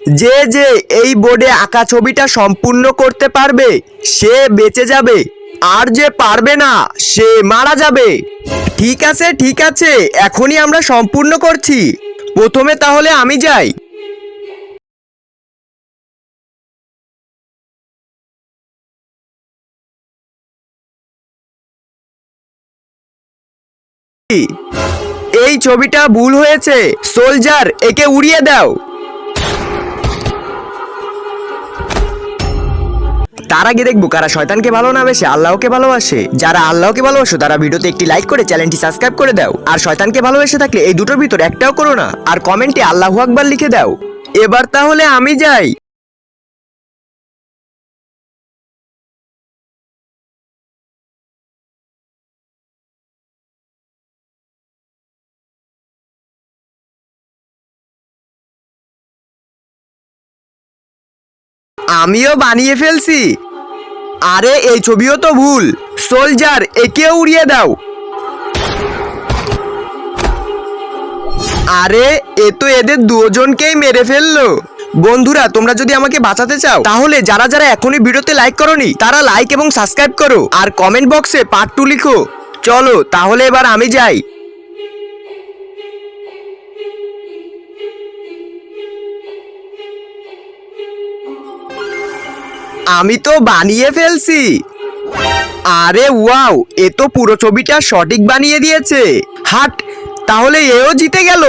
যে যে এই বোর্ডে আঁকা ছবিটা সম্পূর্ণ করতে পারবে সে বেঁচে যাবে, আর যে পারবে না সে মারা যাবে। ঠিক আছে, এখনই আমরা সম্পূর্ণ করছি। প্রথমে তাহলে আমি যাই। এই ছবিটা ভুল হয়েছে, সোলজার একে উড়িয়ে দাও। তার আগে দেখবো কারা শয়তানকে ভালো না বেশে আল্লাহকে ভালোবাসে। যারা আল্লাহকে ভালোবাসো তারা ভিডিওতে একটি লাইক করে চ্যানেলটি সাবস্ক্রাইব করে দাও, আর শয়তানকে ভালোবেসে থাকলে এই দুটোর ভিতর একটাও করো না, আর কমেন্টে আল্লাহু আকবার লিখে দাও। এবার তাহলে আমি যাই। আমিও বানিয়ে ফেলছি। আরে এই ছবিও তো ভুল, সোলজার একেও উড়িয়ে দাও। আরে এ তো এদের দুজনকেই মেরে ফেললো। বন্ধুরা, তোমরা যদি আমাকে বাঁচাতে চাও তাহলে যারা যারা এখনই ভিডিওতে লাইক করোনি তারা লাইক এবং সাবস্ক্রাইব করো, আর কমেন্ট বক্সে পার্ট 2 লিখো। চলো তাহলে এবার আমি যাই। আমি তো বানিয়ে ফেলছি। আরে ওয়াও, এ তো পুরো ছবিটা সঠিক বানিয়ে দিয়েছে। হাট, তাহলে এও জিতে গেল।